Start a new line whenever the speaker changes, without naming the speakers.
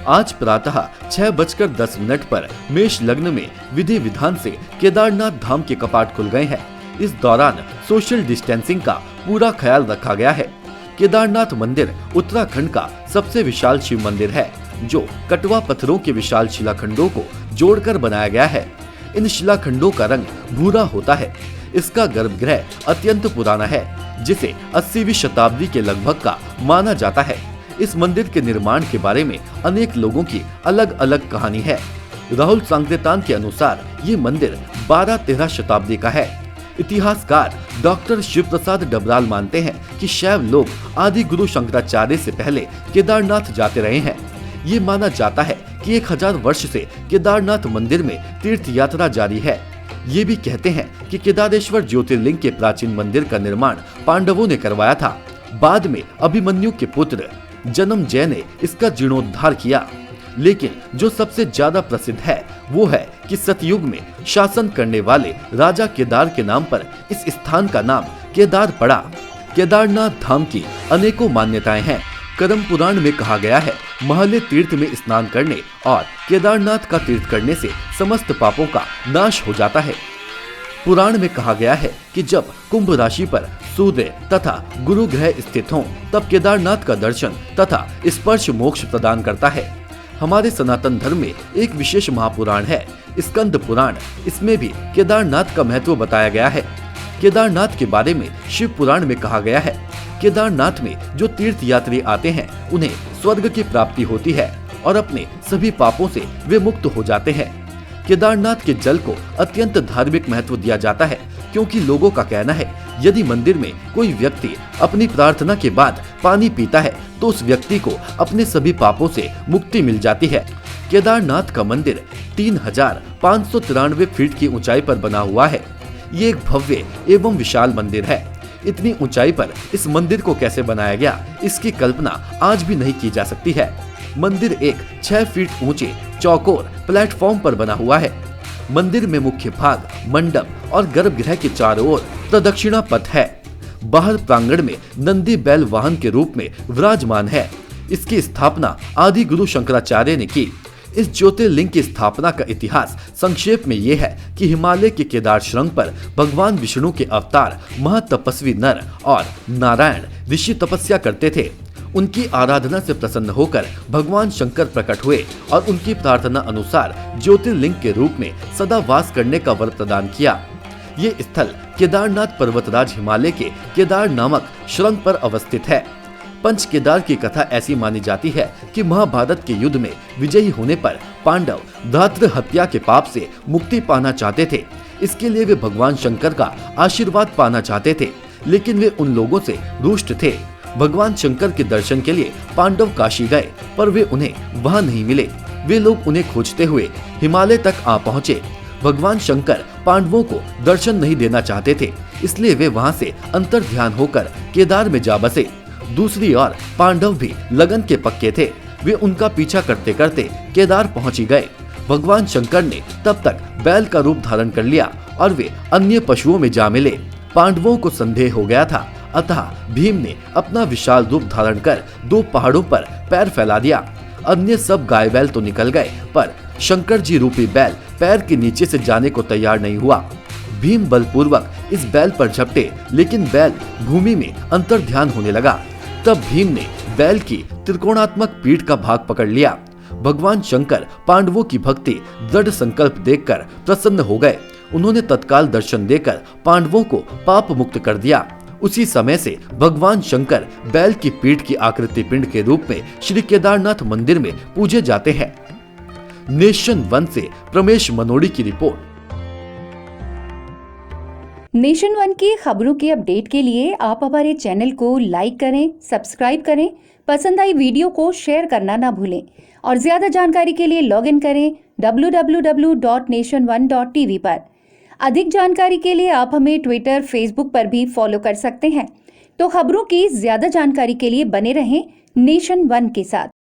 आज प्रातः 6:10 पर मेष लग्न में विधि विधान से केदारनाथ धाम के कपाट खुल गए हैं। इस दौरान सोशल डिस्टेंसिंग का पूरा ख्याल रखा गया है। केदारनाथ मंदिर उत्तराखंड का सबसे विशाल शिव मंदिर है, जो कटवा पत्थरों के विशाल शिलाखंडों को जोड़कर बनाया गया है। इन शिलाखंडों का रंग भूरा होता है। इसका गर्भगृह अत्यंत पुराना है, जिसे 80वीं शताब्दी के लगभग का माना जाता है। इस मंदिर के निर्माण के बारे में अनेक लोगों की अलग अलग कहानी है। राहुल सांगतेतान के अनुसार ये मंदिर 12-13 शताब्दी का है। इतिहासकार डॉक्टर शिव प्रसाद डबराल मानते हैं कि शैव लोग आदि गुरु शंकराचार्य से पहले केदारनाथ जाते रहे हैं। ये माना जाता है कि 1000 वर्ष से केदारनाथ मंदिर में तीर्थ यात्रा जारी है। ये भी कहते हैं कि केदारेश्वर ज्योतिर्लिंग के प्राचीन मंदिर का निर्माण पांडवों ने करवाया था। बाद में अभिमन्यु के पुत्र जन्मजय ने इसका जीर्णोद्धार किया। लेकिन जो सबसे ज्यादा प्रसिद्ध है वो है कि सतयुग में शासन करने वाले राजा केदार के नाम पर इस स्थान का नाम केदार पड़ा। केदारनाथ धाम की अनेकों मान्यताएं हैं। कर्म पुराण में कहा गया है, महले तीर्थ में स्नान करने और केदारनाथ का तीर्थ करने से समस्त पापों का नाश हो जाता है। पुराण में कहा गया है कि जब कुंभ राशि पर सूर्य तथा गुरु ग्रह स्थित हों, तब केदारनाथ का दर्शन तथा स्पर्श मोक्ष प्रदान करता है। हमारे सनातन धर्म में एक विशेष महापुराण है, स्कंद पुराण। इसमें भी केदारनाथ का महत्व बताया गया है। केदारनाथ के बारे में शिव पुराण में कहा गया है, केदारनाथ में जो तीर्थ यात्री आते हैं उन्हें स्वर्ग की प्राप्ति होती है और अपने सभी पापों से वे मुक्त हो जाते हैं। केदारनाथ के जल को अत्यंत धार्मिक महत्व दिया जाता है, क्योंकि लोगों का कहना है यदि मंदिर में कोई व्यक्ति अपनी प्रार्थना के बाद पानी पीता है तो उस व्यक्ति को अपने सभी पापों से मुक्ति मिल जाती है। केदारनाथ का मंदिर 3593 फीट की ऊंचाई पर बना हुआ है। ये एक भव्य एवं विशाल मंदिर है। इतनी ऊंचाई पर इस मंदिर को कैसे बनाया गया, इसकी कल्पना आज भी नहीं की जा सकती है। मंदिर एक 6 फीट ऊंचे चौकोर प्लेटफॉर्म पर बना हुआ है। मंदिर में मुख्य भाग, मंडप और गर्भगृह के चारों ओर प्रदक्षिणा पथ है। बाहर प्रांगण में नंदी बैल वाहन के रूप में विराजमान है। इसकी स्थापना आदि गुरु शंकराचार्य ने की। इस ज्योतिर्लिंग की स्थापना का इतिहास संक्षेप में ये है कि हिमालय के केदार श्रृंग पर भगवान विष्णु के अवतार महातपस्वी नर और नारायण ऋषि तपस्या करते थे। उनकी आराधना से प्रसन्न होकर भगवान शंकर प्रकट हुए और उनकी प्रार्थना अनुसार ज्योतिर्लिंग के रूप में सदा वास करने का वर प्रदान किया। ये स्थल केदारनाथ पर्वतराज हिमालय के केदार नामक श्रृंग पर अवस्थित है। पंच केदार की कथा ऐसी मानी जाती है कि महाभारत के युद्ध में विजयी होने पर पांडव भ्रातृ हत्या के पाप से मुक्ति पाना चाहते थे। इसके लिए वे भगवान शंकर का आशीर्वाद पाना चाहते थे, लेकिन वे उन लोगों से रुष्ट थे। भगवान शंकर के दर्शन के लिए पांडव काशी गए, पर वे उन्हें वहां नहीं मिले। वे लोग उन्हें खोजते हुए हिमालय तक आ पहुँचे। भगवान शंकर पांडवों को दर्शन नहीं देना चाहते थे, इसलिए वे वहां से अंतर ध्यान होकर केदार में जा बसे। दूसरी ओर पांडव भी लगन के पक्के थे। वे उनका पीछा करते करते केदार पहुंच गए। भगवान शंकर ने तब तक बैल का रूप धारण कर लिया और वे अन्य पशुओं में जा मिले। पांडवों को संदेह हो गया था, अतः भीम ने अपना विशाल रूप धारण कर 2 पहाड़ों पर पैर फैला दिया। अन्य सब गाय बैल तो निकल गए, पर शंकर जी रूपी बैल पैर के नीचे से जाने को तैयार नहीं हुआ। भीम बलपूर्वक इस बैल पर झपटे, लेकिन बैल भूमि में अंतर्ध्यान होने लगा। तब भीम ने बैल की त्रिकोणात्मक पीठ का भाग पकड़ लिया। भगवान शंकर पांडवों की भक्ति दृढ़ संकल्प देखकर प्रसन्न हो गए। उन्होंने तत्काल दर्शन देकर पांडवों को पाप मुक्त कर दिया। उसी समय से भगवान शंकर बैल की पीठ की आकृति पिंड के रूप में श्री केदारनाथ मंदिर में पूजे जाते हैं। नेशन 1 से प्रमेश मनोड़ी की रिपोर्ट।
नेशन 1 की खबरों के अपडेट के लिए आप हमारे चैनल को लाइक करें, सब्सक्राइब करें, पसंद आई वीडियो को शेयर करना ना भूलें और ज्यादा जानकारी के लिए लॉग इन करें www.nation1.tv पर। अधिक जानकारी के लिए आप हमें ट्विटर, फेसबुक पर भी फॉलो कर सकते हैं। तो खबरों की ज्यादा जानकारी के लिए बने रहें नेशन 1 के साथ।